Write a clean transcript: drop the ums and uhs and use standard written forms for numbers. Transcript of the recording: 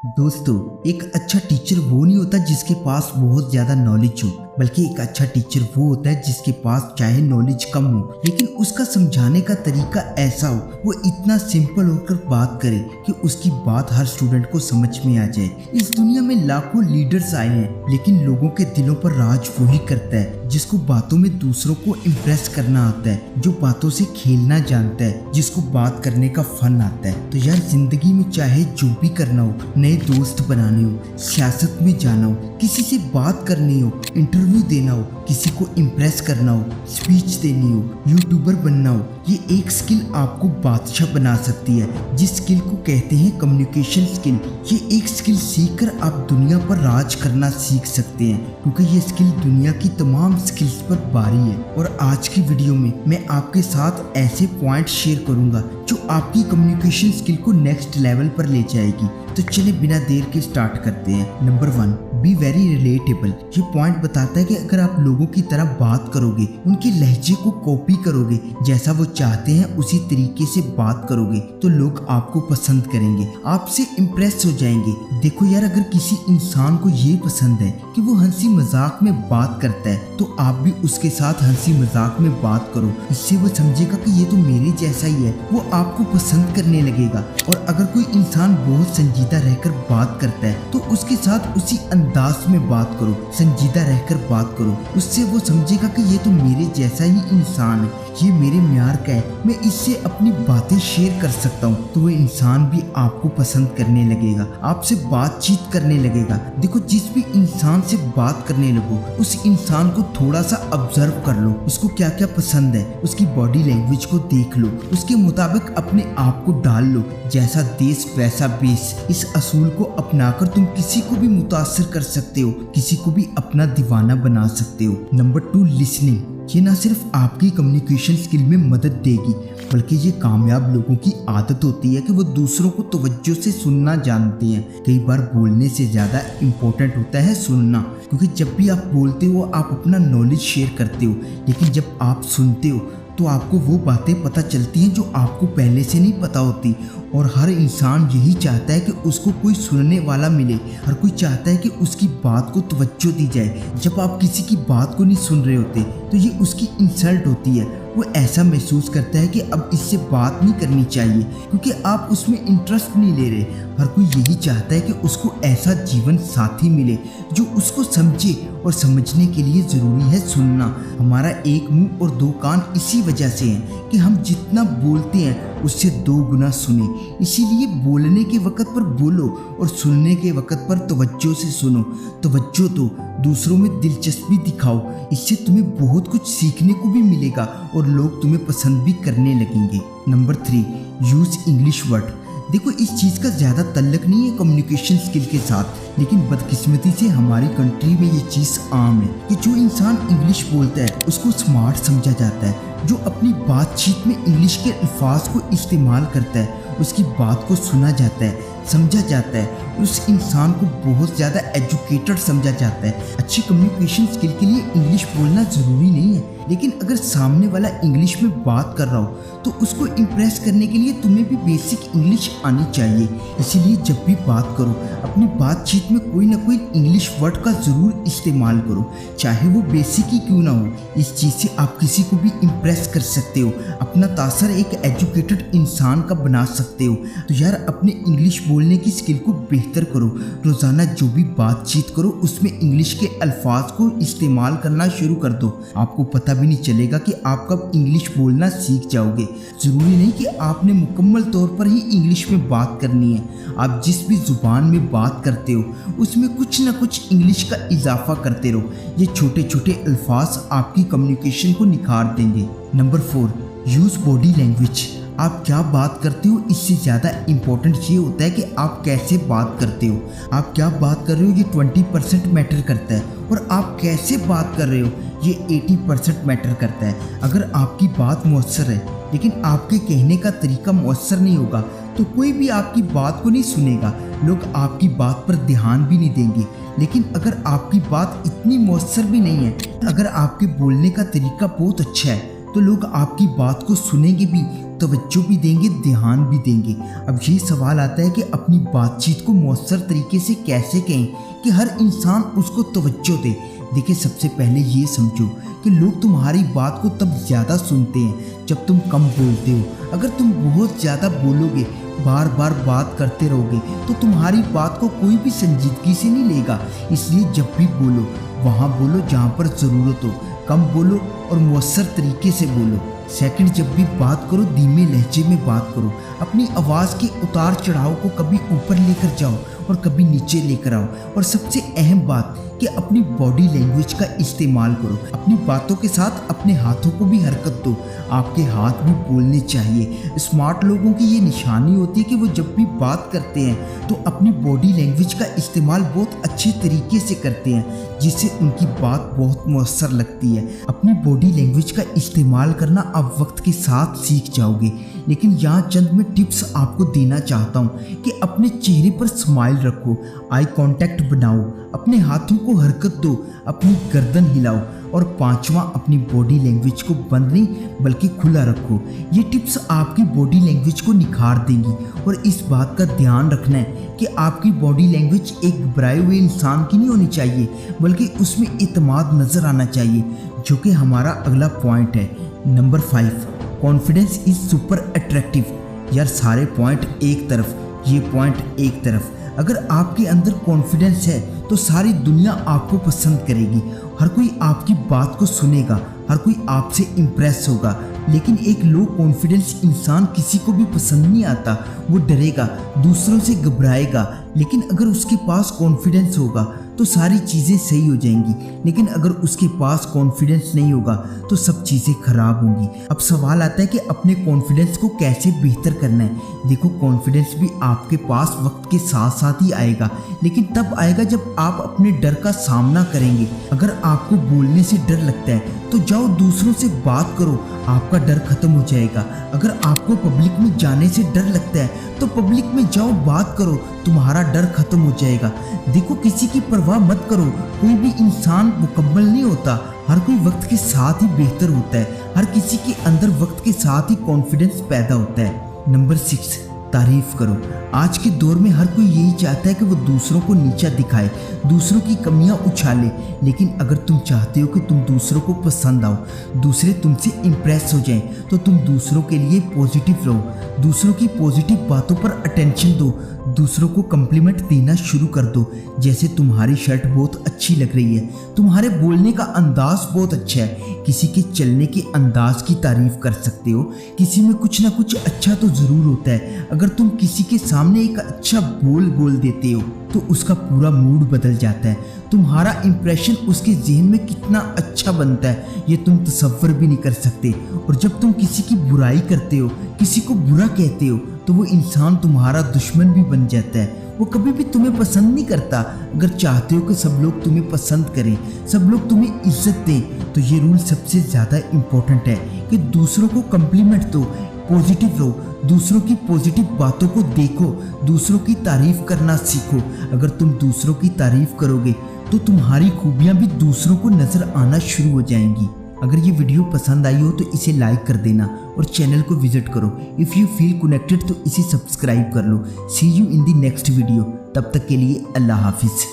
दोस्तों, एक अच्छा टीचर वो नहीं होता जिसके पास बहुत ज्यादा नॉलेज हो, बल्कि एक अच्छा टीचर वो होता है जिसके पास चाहे नॉलेज कम हो लेकिन उसका समझाने का तरीका ऐसा हो, वो इतना सिंपल होकर बात करे कि उसकी बात हर स्टूडेंट को समझ में आ जाए। इस दुनिया में लाखों लीडर्स आए हैं, लेकिन लोगों के दिलों पर राज वही करता है जिसको बातों में दूसरों को इम्प्रेस करना आता है, जो बातों से खेलना जानता है, जिसको बात करने का फन आता है। तो यार, जिंदगी में चाहे जो भी करना हो, नए दोस्त बनाने हो, सियासत में जाना हो, किसी से बात करनी हो, इंटरव्यू देना हो, किसी को इम्प्रेस करना हो, स्पीच देनी हो, यूट्यूबर बनना हो, ये एक स्किल आपको बादशाह बना सकती है, जिस स्किल को कहते हैं कम्युनिकेशन स्किल। ये एक स्किल सीखकर आप दुनिया पर राज करना सीख सकते हैं, क्योंकि ये स्किल दुनिया की तमाम स्किल्स पर भारी है। और आज की वीडियो में मैं आपके साथ ऐसे पॉइंट शेयर करूंगा जो आपकी कम्युनिकेशन स्किल को नेक्स्ट लेवल पर ले जाएगी। तो चलिए बिना देर के स्टार्ट करते हैं। Number 1, be very relatable. ये पॉइंट बताता है कि अगर आप लोगों की तरह बात करोगे, उनके लहजे को कॉपी करोगे, जैसा वो चाहते हैं उसी तरीके से बात करोगे, तो लोग आपको पसंद करेंगे, आपसे इम्प्रेस हो जाएंगे। देखो यार, अगर किसी इंसान को ये पसंद है कि वो हंसी मजाक में बात करता है, तो आप भी उसके साथ हंसी मजाक में बात करो। इससे वो समझेगा कि ये तो मेरे जैसा ही है, वो आपको पसंद करने लगेगा। और अगर कोई इंसान बहुत संजीदा रहकर बात करता है, तो उसके साथ उसी अंदाज में बात करो, संजीदा रहकर बात करो। उससे वो समझेगा कि ये तो मेरे जैसा ही इंसान है, ये मेरे म्यार का है, मैं इससे अपनी बातें शेयर कर सकता हूँ। तो वो इंसान भी आपको पसंद करने लगेगा, आपसे बातचीत करने लगेगा। देखो, जिस भी इंसान से बात करने लगो, उस इंसान को थोड़ा सा ऑब्जर्व कर लो, उसको क्या क्या पसंद है, उसकी बॉडी लैंग्वेज को देख लो, उसके मुताबिक अपने आप को डाल लो। जैसा देश वैसा बेस, इस असूल को अपनाकर तुम किसी को भी मुतासिर कर सकते हो, किसी को भी अपना दीवाना बना सकते हो। Number 2, listening. ये ना सिर्फ आपकी कम्युनिकेशन स्किल में मदद देगी, बल्कि ये कामयाब लोगों की आदत होती है कि वो दूसरों को तवज्जो से सुनना जानते हैं। कई बार बोलने से ज़्यादा इम्पोर्टेंट होता है सुनना, क्योंकि जब भी आप बोलते हो आप अपना नॉलेज शेयर करते हो, लेकिन जब आप सुनते हो तो आपको वो बातें पता चलती हैं जो आपको पहले से नहीं पता होती। और हर इंसान यही चाहता है कि उसको कोई सुनने वाला मिले, हर कोई चाहता है कि उसकी बात को तवज्जो दी जाए। जब आप किसी की बात को नहीं सुन रहे होते तो ये उसकी इंसल्ट होती है, वो ऐसा महसूस करता है कि अब इससे बात नहीं करनी चाहिए, क्योंकि आप उसमें इंटरेस्ट नहीं ले रहे। हर कोई यही चाहता है कि उसको ऐसा जीवन साथी मिले जो उसको समझे, और समझने के लिए ज़रूरी है सुनना। हमारा एक मुंह और 2 कान इसी वजह से हैं कि हम जितना बोलते हैं उससे 2 गुना सुने। इसीलिए बोलने के वक़्त पर बोलो और सुनने के वक़्त पर तवज्जो से सुनो। तवज्जो दो, दूसरों में दिलचस्पी दिखाओ, इससे तुम्हें बहुत कुछ सीखने को भी मिलेगा और लोग तुम्हें पसंद भी करने लगेंगे। Number 3, use English word. देखो, इस चीज़ का ज़्यादा तल्लक नहीं है कम्युनिकेशन स्किल के साथ, लेकिन बदकिस्मती से हमारी कंट्री में ये चीज़ आम है कि जो इंसान इंग्लिश बोलता है उसको स्मार्ट समझा जाता है। जो अपनी बातचीत में इंग्लिश के अल्फाज को इस्तेमाल करता है, उसकी बात को सुना जाता है, समझा जाता है, उस इंसान को बहुत ज़्यादा एजुकेटेड समझा जाता है। अच्छी कम्युनिकेशन स्किल के लिए इंग्लिश बोलना ज़रूरी नहीं है, लेकिन अगर सामने वाला इंग्लिश में बात कर रहा हो तो उसको इम्प्रेस करने के लिए तुम्हें भी बेसिक इंग्लिश आनी चाहिए। इसीलिए जब भी बात करो, अपनी बातचीत में कोई ना कोई इंग्लिश वर्ड का ज़रूर इस्तेमाल करो, चाहे वो बेसिक ही क्यों ना हो। इस चीज़ से आप किसी को भी इम्प्रेस कर सकते हो, अपना तासर एक एजुकेटेड इंसान का बना सकते हो। तो यार, अपने इंग्लिश बोलने की स्किल को बेहतर करो। रोज़ाना जो भी बातचीत करो उसमें इंग्लिश के अल्फाज को इस्तेमाल करना शुरू कर दो। आपको पता भी नहीं चलेगा कि आप कब इंग्लिश बोलना सीख जाओगे। ज़रूरी नहीं कि आपने मुकम्मल तौर पर ही इंग्लिश में बात करनी है। आप जिस भी ज़ुबान में बात करते हो उसमें कुछ ना कुछ इंग्लिश का इजाफा करते रहो। ये छोटे छोटे अल्फाज आपकी कम्युनिकेशन को निखार देंगे। Number 4, use body language. आप क्या बात करते हो इससे ज़्यादा इम्पोर्टेंट ये होता है कि आप कैसे बात करते हो। आप क्या बात कर रहे हो ये 20% मैटर करता है, और आप कैसे बात कर रहे हो ये 80% मैटर करता है। अगर आपकी बात मौसर है लेकिन आपके कहने का तरीका मौसर नहीं होगा तो कोई भी आपकी बात को नहीं सुनेगा, लोग आपकी बात पर ध्यान भी नहीं देंगे। लेकिन अगर आपकी बात इतनी मौसर भी नहीं है, अगर आपके बोलने का तरीका बहुत अच्छा है, तो लोग आपकी बात को सुनेंगे भी, तवज्जो भी देंगे, ध्यान भी देंगे। अब ये सवाल आता है कि अपनी बातचीत को मौसर तरीके से कैसे कहें कि हर इंसान उसको तवज्जो दे। देखिए, सबसे पहले ये समझो कि लोग तुम्हारी बात को तब ज़्यादा सुनते हैं जब तुम कम बोलते हो। अगर तुम बहुत ज़्यादा बोलोगे, बार बार बात करते रहोगे, तो तुम्हारी बात को कोई भी संजीदगी से नहीं लेगा। इसलिए जब भी बोलो वहाँ बोलो जहाँ पर ज़रूरत हो, कम बोलो और मौसर तरीके से बोलो। सेकंड, जब भी बात करो धीमे लहजे में बात करो। अपनी आवाज़ के उतार चढ़ाव को कभी ऊपर लेकर जाओ और कभी नीचे लेकर आओ। और सबसे अहम बात कि अपनी बॉडी लैंग्वेज का इस्तेमाल करो। अपनी बातों के साथ अपने हाथों को भी हरकत दो। आपके हाथ भी बोलने चाहिए। स्मार्ट लोगों की ये निशानी होती है कि वो जब भी बात करते हैं तो अपनी बॉडी लैंग्वेज का इस्तेमाल बहुत अच्छे तरीके से करते हैं, जिससे उनकी बात बहुत मुअस्सर लगती है। अपनी बॉडी लैंग्वेज का इस्तेमाल करना आप वक्त के साथ सीख जाओगे। लेकिन यहाँ चंद मैं टिप्स आपको देना चाहता हूँ कि अपने चेहरे पर स्माइल रखो, आई कांटेक्ट बनाओ, अपने हाथों को हरकत दो, अपनी गर्दन हिलाओ। और पांचवा, अपनी बॉडी लैंग्वेज को बंद नहीं बल्कि खुला रखो। ये टिप्स आपकी बॉडी लैंग्वेज को निखार देंगी। और इस बात का ध्यान रखना है कि आपकी बॉडी लैंग्वेज एक घबराए हुए इंसान की नहीं होनी चाहिए, बल्कि उसमें इत्मीनान नज़र आना चाहिए, जो कि हमारा अगला पॉइंट है। Number 5, confidence is super attractive. यार, सारे पॉइंट एक तरफ, ये पॉइंट एक तरफ। अगर आपके अंदर कॉन्फिडेंस है तो सारी दुनिया आपको पसंद करेगी। हर कोई आपकी बात को सुनेगा, हर कोई आपसे इम्प्रेस होगा। लेकिन एक लो कॉन्फिडेंस इंसान किसी को भी पसंद नहीं आता। वो डरेगा, दूसरों से घबराएगा। लेकिन अगर उसके पास कॉन्फिडेंस होगा तो सारी चीज़ें सही हो जाएंगी। लेकिन अगर उसके पास कॉन्फिडेंस नहीं होगा तो सब चीज़ें खराब होंगी। अब सवाल आता है कि अपने कॉन्फिडेंस को कैसे बेहतर करना है। देखो, कॉन्फिडेंस भी आपके पास वक्त के साथ साथ ही आएगा, लेकिन तब आएगा जब आप अपने डर का सामना करेंगे। अगर आपको बोलने से डर लगता है तो जाओ दूसरों से बात करो, आपका डर खत्म हो जाएगा। अगर आपको पब्लिक में जाने से डर लगता है तो पब्लिक में जाओ, बात करो, तुम्हारा डर खत्म हो जाएगा। देखो, किसी की परवाह मत करो। कोई भी इंसान मुकम्मल नहीं होता, हर कोई वक्त के साथ ही बेहतर होता है। हर किसी के अंदर वक्त के साथ ही कॉन्फिडेंस पैदा होता है। नंबर 6, तारीफ करो। आज के दौर में हर कोई यही चाहता है कि वो दूसरों को नीचा दिखाए, दूसरों की कमियां उछाले। लेकिन अगर तुम चाहते हो कि तुम दूसरों को पसंद आओ, दूसरे तुमसे इम्प्रेस हो जाएं, तो तुम दूसरों के लिए पॉजिटिव रहो। दूसरों की पॉजिटिव बातों पर अटेंशन दो, दूसरों को कम्प्लीमेंट देना शुरू कर दो। जैसे तुम्हारी शर्ट बहुत अच्छी लग रही है, तुम्हारे बोलने का अंदाज बहुत अच्छा है। किसी के चलने के अंदाज की तारीफ कर सकते हो। किसी में कुछ ना कुछ अच्छा तो ज़रूर होता है। अगर तुम किसी के सामने एक अच्छा बोल देते हो तो उसका पूरा मूड बदल जाता है। तुम्हारा इंप्रेशन उसके जहन में कितना अच्छा बनता है ये तुम तसव्वुर भी नहीं कर सकते। और जब तुम किसी की बुराई करते हो, किसी को बुरा कहते हो, तो वो इंसान तुम्हारा दुश्मन भी बन जाता है। वो कभी भी तुम्हें पसंद नहीं करता। अगर चाहते हो कि सब लोग तुम्हें पसंद करें, सब लोग तुम्हें इज्जत दें, तो ये रूल सबसे ज़्यादा इम्पोर्टेंट है कि दूसरों को कम्प्लीमेंट दो, पॉजिटिव रहो, दूसरों की पॉजिटिव बातों को देखो, दूसरों की तारीफ करना सीखो। अगर तुम दूसरों की तारीफ करोगे तो तुम्हारी खूबियां भी दूसरों को नजर आना शुरू हो जाएंगी। अगर ये वीडियो पसंद आई हो तो इसे लाइक कर देना और चैनल को विजिट करो। इफ़ यू फील कनेक्टेड तो इसे सब्सक्राइब कर लो। See you in the next video. तब तक के लिए अल्लाह हाफिज़।